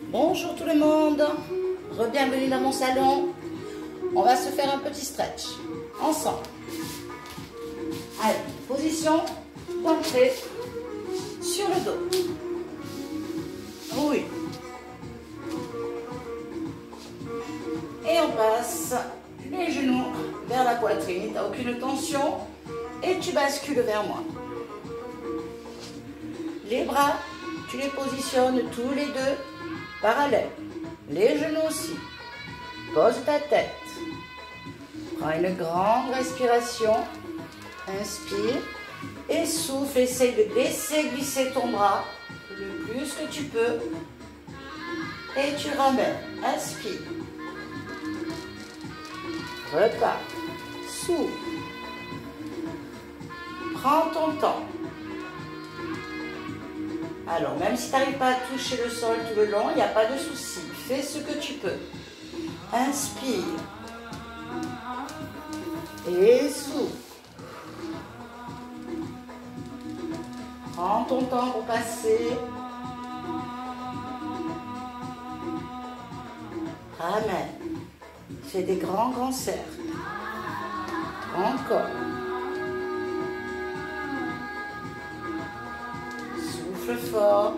Bonjour tout le monde, re-bienvenue dans mon salon. On va se faire un petit stretch ensemble. Allez, position d'entrée sur le dos. Oui. Et on passe les genoux vers la poitrine, tu n'as aucune tension et tu bascules vers moi. Les bras, tu les positionnes tous les deux parallèles. Les genoux aussi. Pose ta tête. Prends une grande respiration. Inspire et souffle. Essaye de laisser glisser ton bras le plus que tu peux. Et tu ramènes. Inspire. Repars. Souffle. Prends ton temps. Alors, même si tu n'arrives pas à toucher le sol tout le long, il n'y a pas de souci. Fais ce que tu peux. Inspire. Et souffle. Prends ton temps pour passer. Ramène. Fais des grands cercles. Encore. Souffle fort.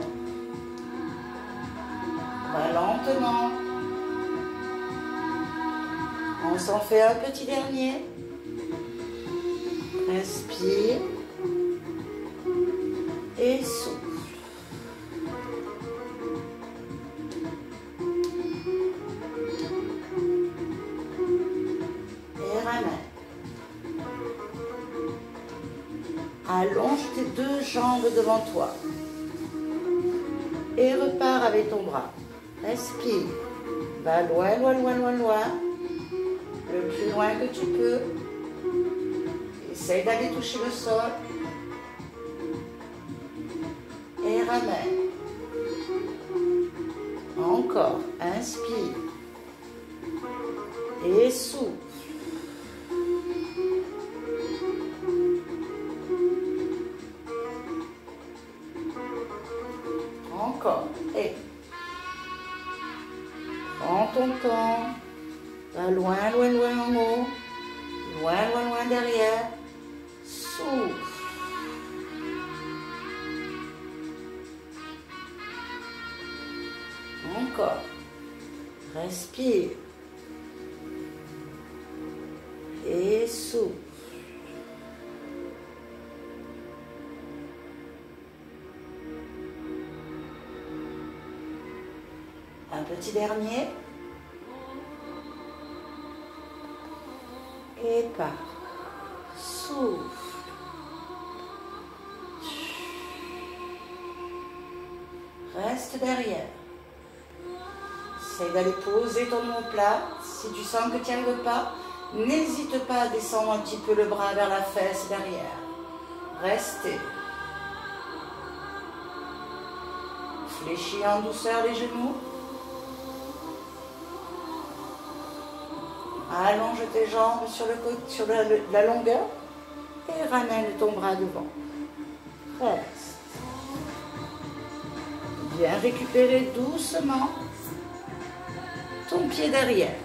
Va lentement. On s'en fait un petit dernier. Respire. Et souffle. Et ramène. Allonge tes deux jambes devant toi. Et repars avec ton bras. Respire. Va loin, loin, loin, loin, loin. Le plus loin que tu peux. Essaye d'aller toucher le sol. Et ramène. Encore. Inspire. Et souffle. Encore. Et prends ton temps. Va loin, loin, loin en haut. Loin, loin, loin derrière. Souffle. Encore. Respire. Et souffle. Un petit dernier. Et pars. Souffle. Reste derrière. Essaye d'aller poser ton omoplate. Si tu sens que tu n'y arrives pas, n'hésite pas à descendre un petit peu le bras vers la fesse derrière. Restez. Fléchis en douceur les genoux. Allonge tes jambes sur la longueur et ramène ton bras devant. Reste. Viens récupérer doucement ton pied derrière.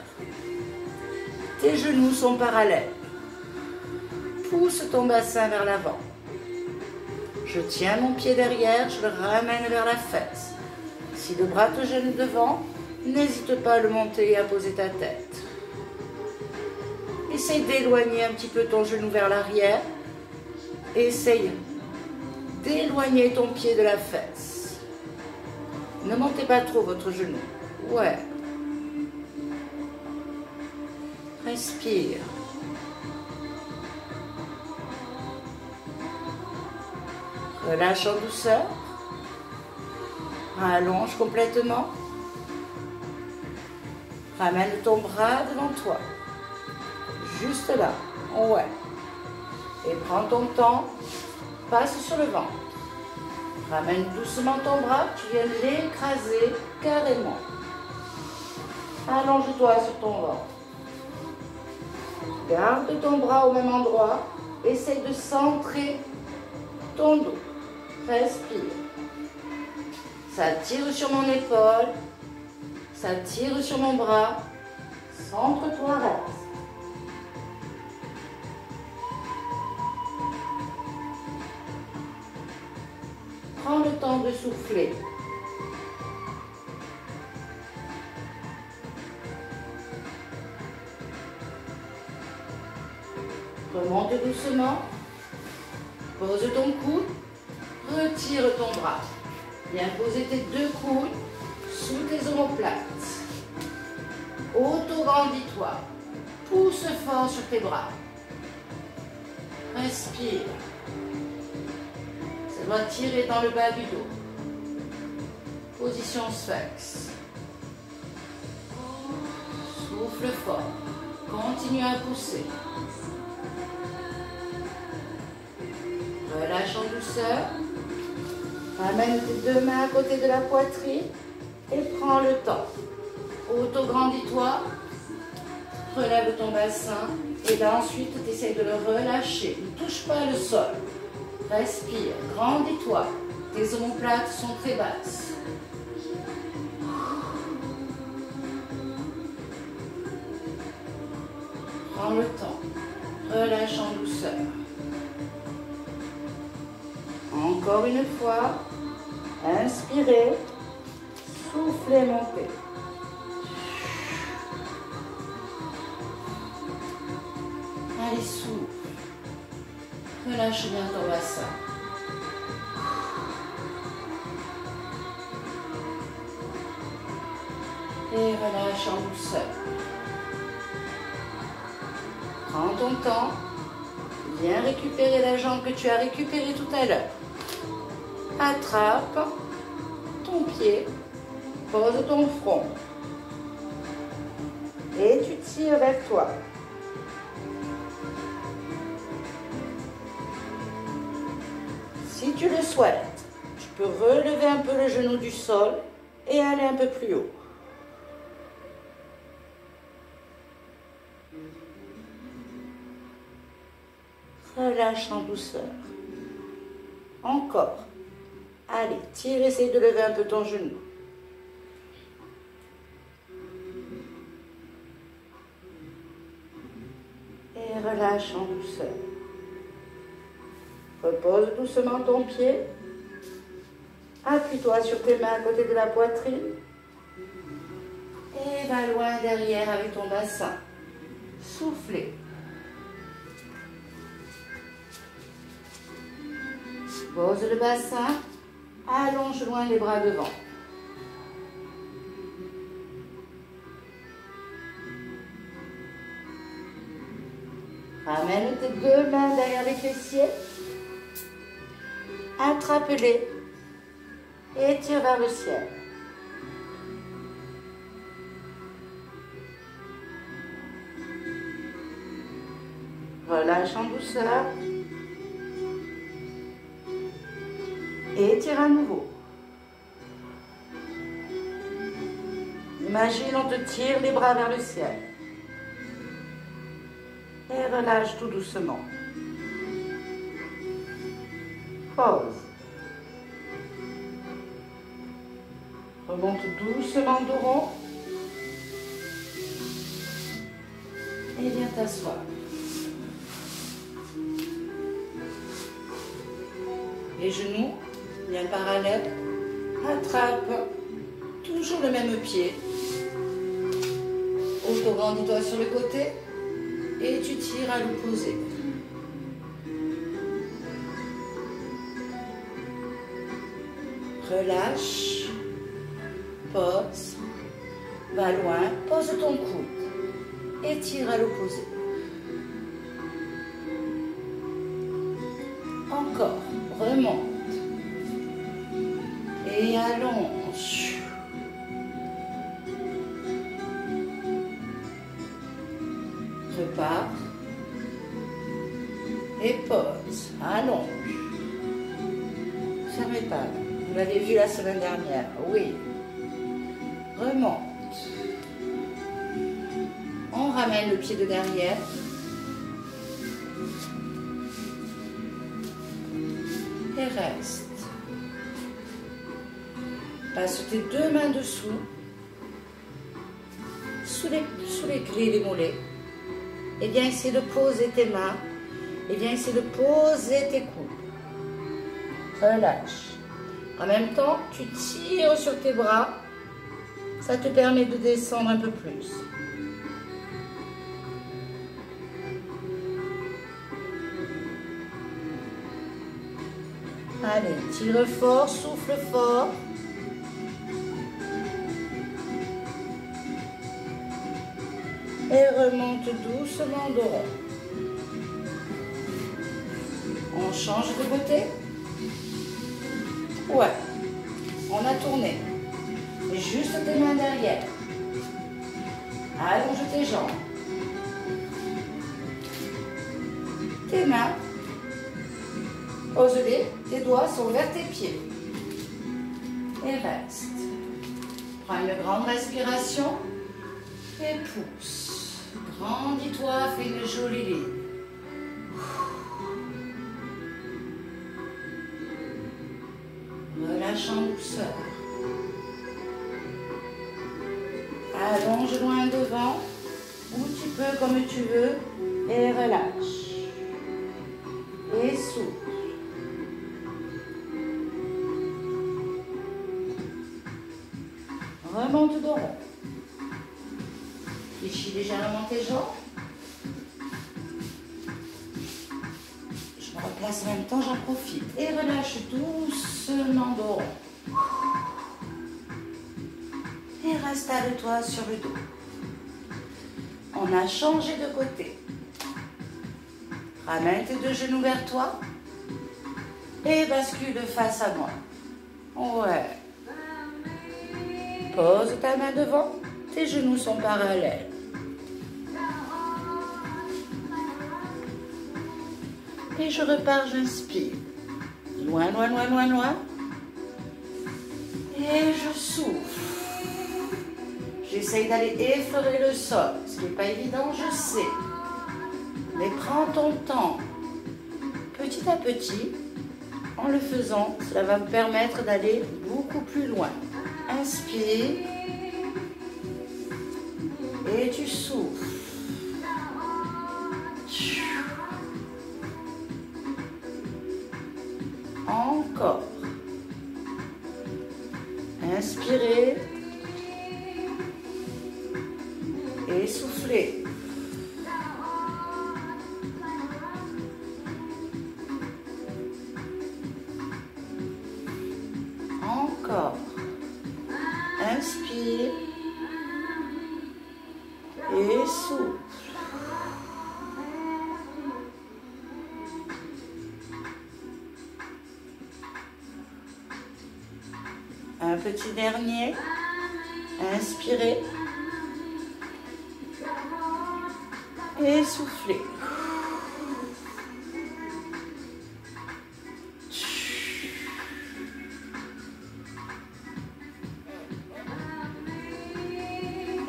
Tes genoux sont parallèles. Pousse ton bassin vers l'avant. Je tiens mon pied derrière, je le ramène vers la fesse. Si le bras te gêne devant, n'hésite pas à le monter et à poser ta tête. Essaye d'éloigner un petit peu ton genou vers l'arrière. Essaye d'éloigner ton pied de la fesse. Ne montez pas trop votre genou. Ouais. Respire. Relâche en douceur. Allonge complètement. Ramène ton bras devant toi. Juste là. Ouais. Et prends ton temps. Passe sur le ventre. Ramène doucement ton bras. Tu viens l'écraser carrément. Allonge-toi sur ton ventre. Garde ton bras au même endroit. Essaye de centrer ton dos. Respire. Ça tire sur mon épaule. Ça tire sur mon bras. Centre-toi, reste. Prends le temps de souffler. Remonte doucement. Pose ton coude. Retire ton bras. Viens poser tes deux coudes sous tes omoplates. Auto-grandis-toi. Pousse fort sur tes bras. Respire. Ça doit tirer dans le bas du dos. Position sphinx. Souffle fort. Continue à pousser. Relâche en douceur. Ramène tes deux mains à côté de la poitrine et prends le temps. Auto-grandis-toi. Relève ton bassin et là ensuite tu essaies de le relâcher. Ne touche pas le sol. Respire, grandis-toi. Tes omoplates sont très basses. Prends le temps. Relâche en douceur. Encore une fois. Inspirez. Soufflez, montez. Allez, souffle. Relâche bien ton bassin. Et relâche en douceur. Prends ton temps. Viens récupérer la jambe que tu as récupérée tout à l'heure. Attrape ton pied. Pose ton front. Et tu tires vers toi. Si tu le souhaites, tu peux relever un peu le genou du sol et aller un peu plus haut. Relâche en douceur. Encore. Allez, tire, essaye de lever un peu ton genou. Et relâche en douceur. Repose doucement ton pied. Appuie-toi sur tes mains à côté de la poitrine. Et va loin derrière avec ton bassin. Soufflez. Pose le bassin. Allonge loin les bras devant. Ramène tes deux mains derrière les fessiers. Attrape-les et tire vers le ciel. Relâche en douceur. Et tire à nouveau. Imagine, on te tire les bras vers le ciel. Et relâche tout doucement. Pause. Remonte doucement dos rond. Et viens t'asseoir. Les genoux bien parallèles. Attrape toujours le même pied. Auto-grandis-toi sur le côté. Et tu tires à l'opposé. Relâche. Pose. Va loin. Pose ton coude. Et tire à l'opposé. Encore. Remonte. Et allonge. Repars. Et pose. Allonge. Fermez pas. Vous l'avez vu la semaine dernière. Oui. Remonte. On ramène le pied de derrière. Et reste. Passe tes deux mains dessous. sous les clés des mollets. Et viens essayer de poser tes mains. Et viens essayer de poser tes coudes. Relâche. En même temps, tu tires sur tes bras. Ça te permet de descendre un peu plus. Allez, tire fort, souffle fort. Et remonte doucement de rond. On change de côté. Ouais, on a tourné. Et juste tes mains derrière. Allonge tes jambes. Tes mains. Pose-les. Tes doigts sont vers tes pieds. Et reste. Prends une grande respiration. Et pousse. Grandis-toi, fais une jolie ligne. Relâche en douceur. Allonge loin devant, ou tu peux comme tu veux, et relâche. Et souffle. Remonte de rond. Fléchis légèrement tes jambes. Je me replace en même temps, j'en profite. Et relâche doucement de rond. Et installe-toi sur le dos. On a changé de côté. Ramène tes deux genoux vers toi. Et bascule face à moi. Ouais. Pose ta main devant. Tes genoux sont parallèles. Et je repars, j'inspire. Loin, loin, loin, loin, loin. Et je souffle. J'essaye d'aller effleurer le sol. Ce qui n'est pas évident, je sais. Mais prends ton temps. Petit à petit, en le faisant, cela va me permettre d'aller beaucoup plus loin. Inspire. Et tu souffles. Encore. Inspirez. Et soufflez. Encore. Inspire. Et souffle. Un petit dernier. Inspirez. Et soufflez.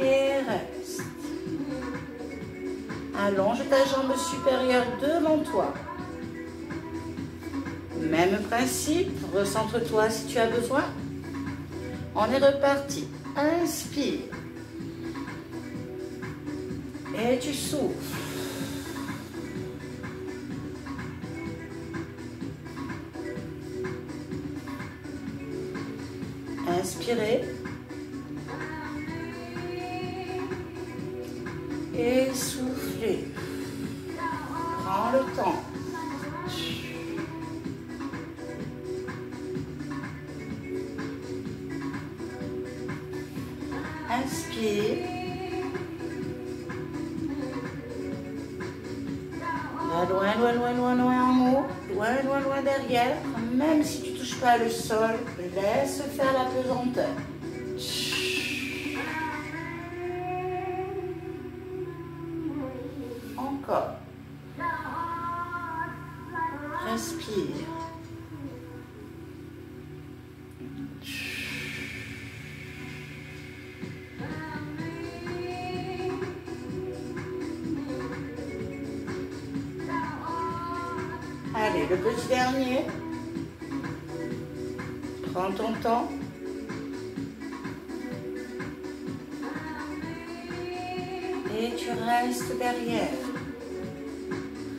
Et reste. Allonge ta jambe supérieure devant toi. Même principe, recentre-toi si tu as besoin. On est reparti. Inspire. Et tu souffles. Inspirez. Et soufflez. Prends le temps. Inspire. Va loin, loin, loin, loin, loin en haut. Loin, loin, loin derrière. Même si tu ne touches pas le sol, laisse faire la pesanteur. Encore. Respire. Allez, le petit dernier. Prends ton temps. Et tu restes derrière.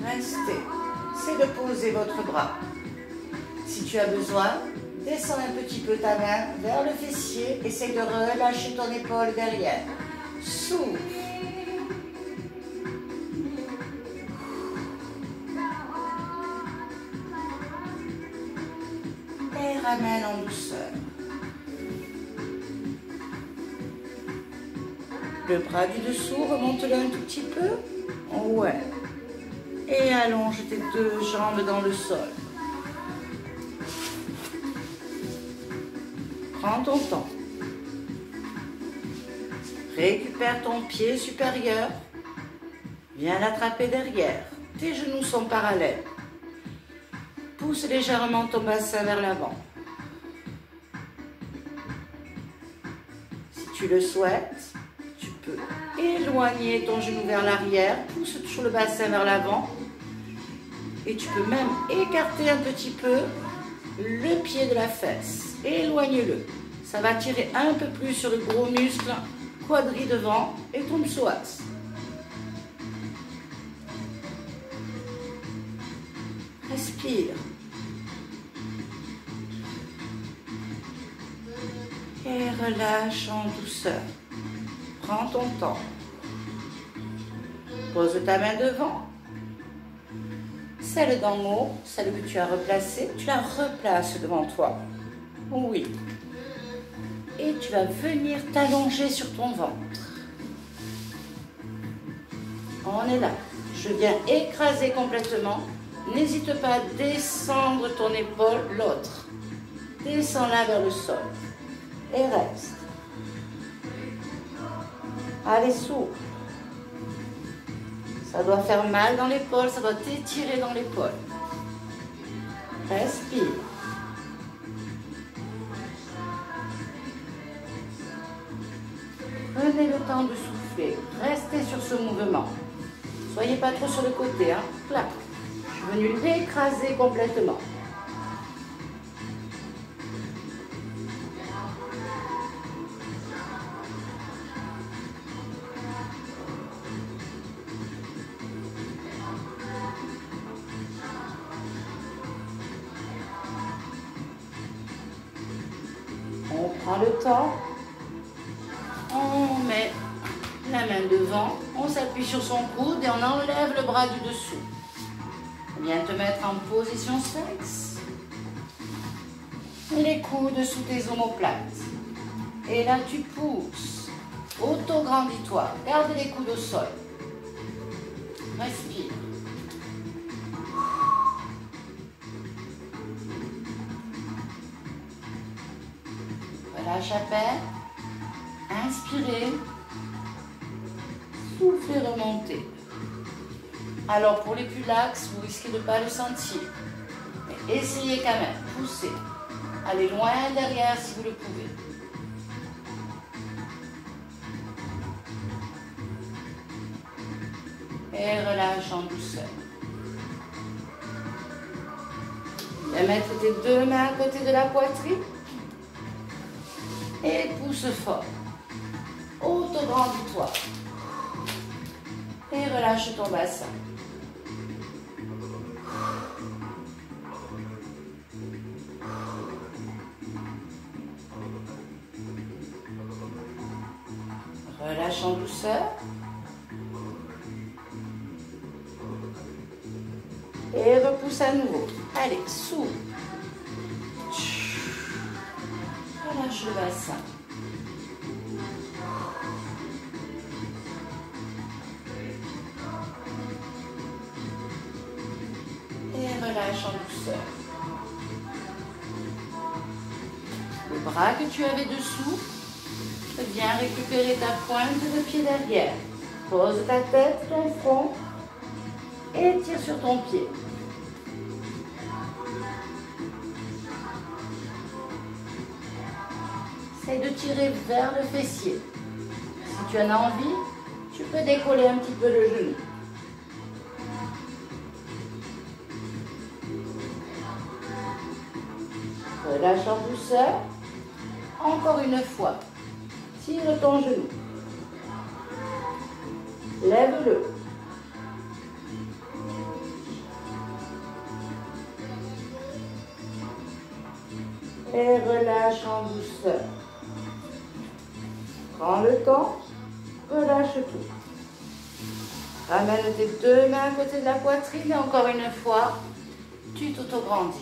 Restez. C'est de poser votre bras. Si tu as besoin, descends un petit peu ta main vers le fessier. Essaye de relâcher ton épaule derrière. Souffle. Et ramène en douceur. Le bras du dessous, remonte-le un tout petit peu. Ouais. Et allonge tes deux jambes dans le sol. Prends ton temps. Récupère ton pied supérieur. Viens l'attraper derrière. Tes genoux sont parallèles. Pousse légèrement ton bassin vers l'avant. Si tu le souhaites, tu peux éloigner ton genou vers l'arrière. Pousse toujours le bassin vers l'avant. Et tu peux même écarter un petit peu le pied de la fesse. Éloigne-le. Ça va tirer un peu plus sur le gros muscle quadri devant et ton psoas. Respire. Et relâche en douceur. Prends ton temps. Pose ta main devant. Celle d'en haut, celle que tu as replacée, tu la replaces devant toi. Oui. Et tu vas venir t'allonger sur ton ventre. On est là. Je viens écraser complètement. N'hésite pas à descendre ton épaule, l'autre. Descends-la vers le sol. Et reste. Allez, souffle. Ça doit faire mal dans l'épaule, ça doit t'étirer dans l'épaule. Respire. Prenez le temps de souffler. Restez sur ce mouvement. Soyez pas trop sur le côté. Hein. Clac. Je suis venue l'écraser complètement. On prend le temps. On met la main devant, on s'appuie sur son coude et on enlève le bras du dessous. Viens te mettre en position sphinx. Les coudes sous tes omoplates. Et là tu pousses. Auto-grandis-toi. Garde les coudes au sol. Respire. Relâche à peine. Inspirez. Soufflez, remontez. Alors pour les plus laxes, vous risquez de ne pas le sentir. Mais essayez quand même, poussez. Allez loin derrière si vous le pouvez. Et relâche en douceur. Viens mettre tes deux mains à côté de la poitrine. Et pousse fort. Auto-grandis-toi. Et relâche ton bassin. Relâche en douceur. Et repousse à nouveau. Allez, souffle. Relâche le bassin. Et relâche en douceur. Le bras que tu avais dessous, viens récupérer ta pointe de pied derrière. Pose ta tête, ton front et tire sur ton pied. Essaye de tirer vers le fessier. Si tu en as envie, tu peux décoller un petit peu le genou. Relâche en douceur. Encore une fois. Tire ton genou. Lève-le. Et relâche en douceur. Prends le temps, relâche tout. Ramène tes deux mains à côté de la poitrine et encore une fois, tu t'auto-grandis.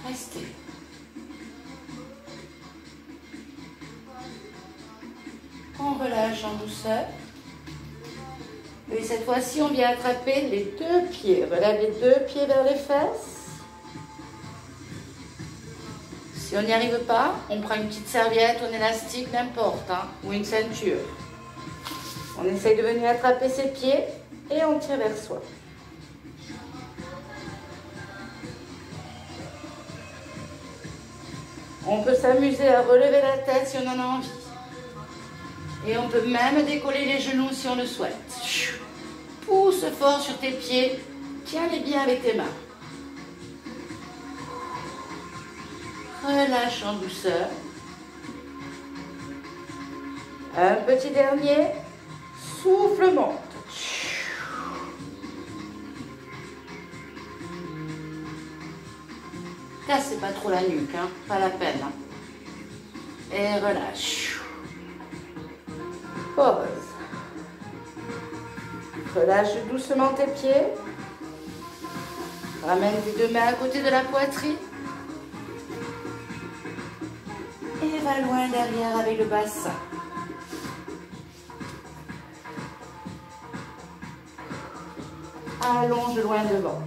Restez. On relâche en douceur. Et cette fois-ci, on vient attraper les deux pieds. Relève les deux pieds vers les fesses. Si on n'y arrive pas, on prend une petite serviette ou un élastique, n'importe, hein, ou une ceinture. On essaye de venir attraper ses pieds et on tire vers soi. On peut s'amuser à relever la tête si on en a envie. Et on peut même décoller les genoux si on le souhaite. Pousse fort sur tes pieds. Tiens-les bien avec tes mains. Relâche en douceur. Un petit dernier. Souffle, monte. Cassez pas trop la nuque, hein, pas la peine. Hein. Et relâche. Pause. Relâche doucement tes pieds. Ramène tes deux mains à côté de la poitrine. Et va loin derrière avec le bassin. Allonge loin devant.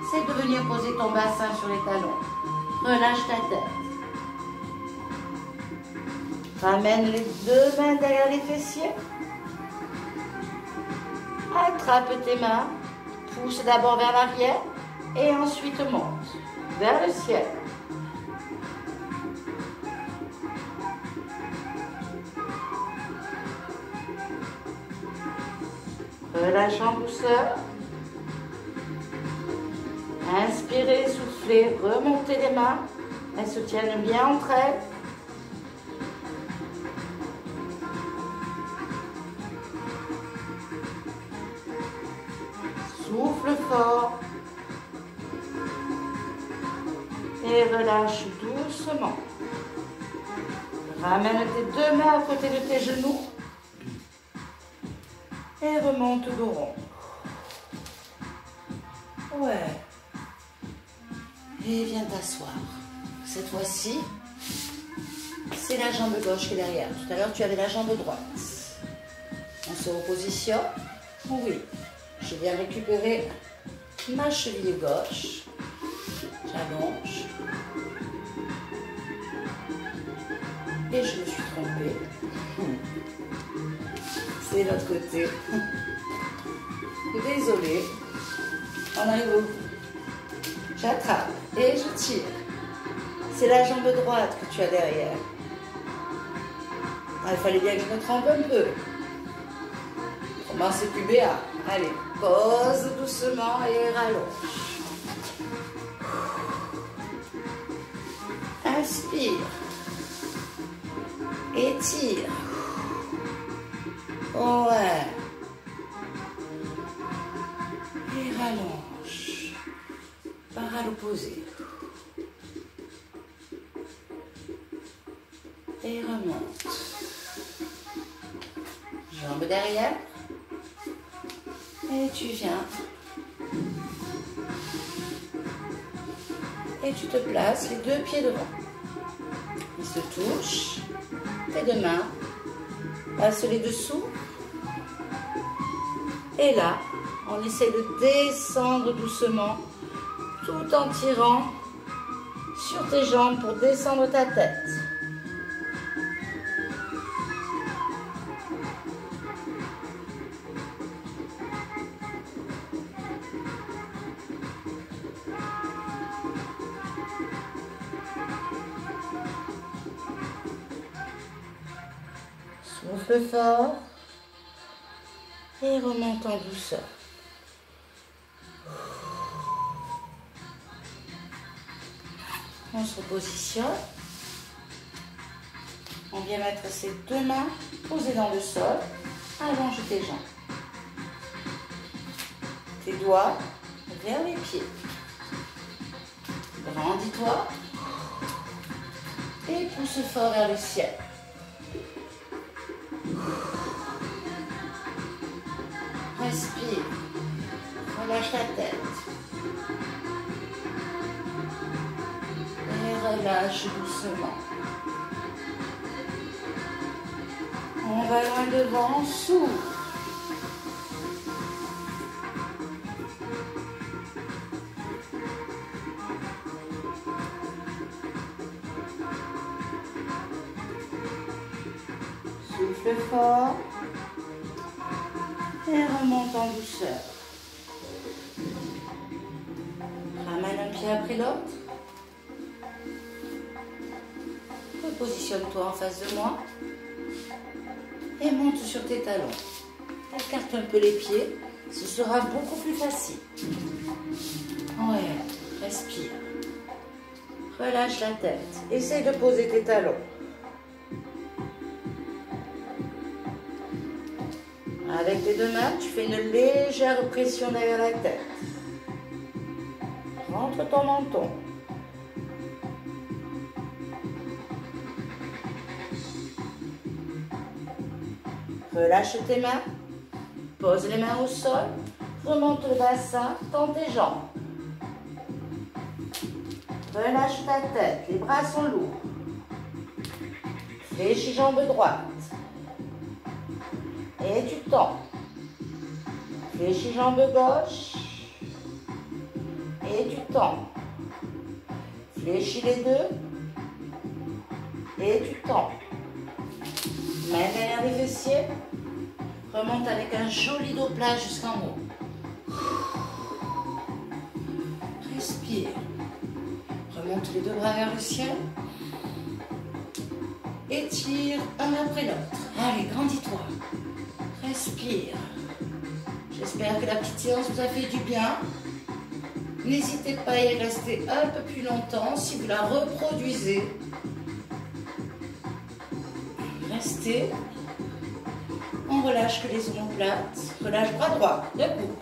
Essaie de venir poser ton bassin sur les talons. Relâche ta tête. Ramène les deux mains derrière les fessiers. Attrape tes mains. Pousse d'abord vers l'arrière et ensuite monte vers le ciel. Relâche en douceur. Inspirez, soufflez, remontez les mains. Elles se tiennent bien entre elles. Souffle fort. Et relâche doucement. Ramène tes deux mains à côté de tes genoux. Et remonte dos rond. Ouais. Et viens t'asseoir. Cette fois-ci, c'est la jambe gauche qui est derrière. Tout à l'heure, tu avais la jambe droite. On se repositionne. Oui. Je viens récupérer ma cheville gauche. J'allonge. Et je me suis trompée. C'est l'autre côté. Désolée. On arrive au bout. J'attrape et je tire. C'est la jambe droite que tu as derrière. Ah, il fallait bien que je me trempe un peu. Comment c'est plus béat. Allez, pose doucement et rallonge. Inspire. Étire. Ouais. Et rallonge. Par à l'opposé. Et remonte. Jambes derrière. Et tu viens. Et tu te places les deux pieds devant. Ils se touchent. Tes deux mains. Passe les dessous. Et là, on essaie de descendre doucement, tout en tirant sur tes jambes pour descendre ta tête. Souffle fort et remonte en douceur. On se repositionne. On vient mettre ses deux mains posées dans le sol. Allonge tes jambes. Tes doigts vers les pieds. Grandis-toi. Et pousse fort vers le ciel. Respire. Relâche la tête. Et relâche doucement. On va loin devant, souffle. Souffle fort. Et remonte en douceur. Ramène un pied après l'autre. Repositionne-toi en face de moi. Et monte sur tes talons. Écarte un peu les pieds. Ce sera beaucoup plus facile. Ouais, respire. Relâche la tête. Essaye de poser tes talons. Avec tes deux mains, tu fais une légère pression derrière la tête. Rentre ton menton. Relâche tes mains. Pose les mains au sol. Remonte le bassin. Tends tes jambes. Relâche ta tête. Les bras sont lourds. Fléchis jambe droite. Et tu tends. Fléchis jambe gauche. Et tu tends. Fléchis les deux. Et tu tends. Main derrière les fessiers. Remonte avec un joli dos plat jusqu'en haut. Respire. Remonte les deux bras vers le ciel. Étire un après l'autre. Allez, grandis-toi. Respire. J'espère que la petite séance vous a fait du bien. N'hésitez pas à y rester un peu plus longtemps si vous la reproduisez. Restez. On relâche que les omoplates. Relâche bras droit, debout.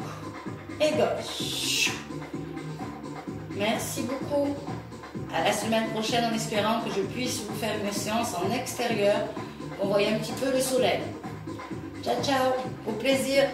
Et gauche. Merci beaucoup. À la semaine prochaine en espérant que je puisse vous faire une séance en extérieur pour voir un petit peu le soleil. Ciao, ciao. Au plaisir.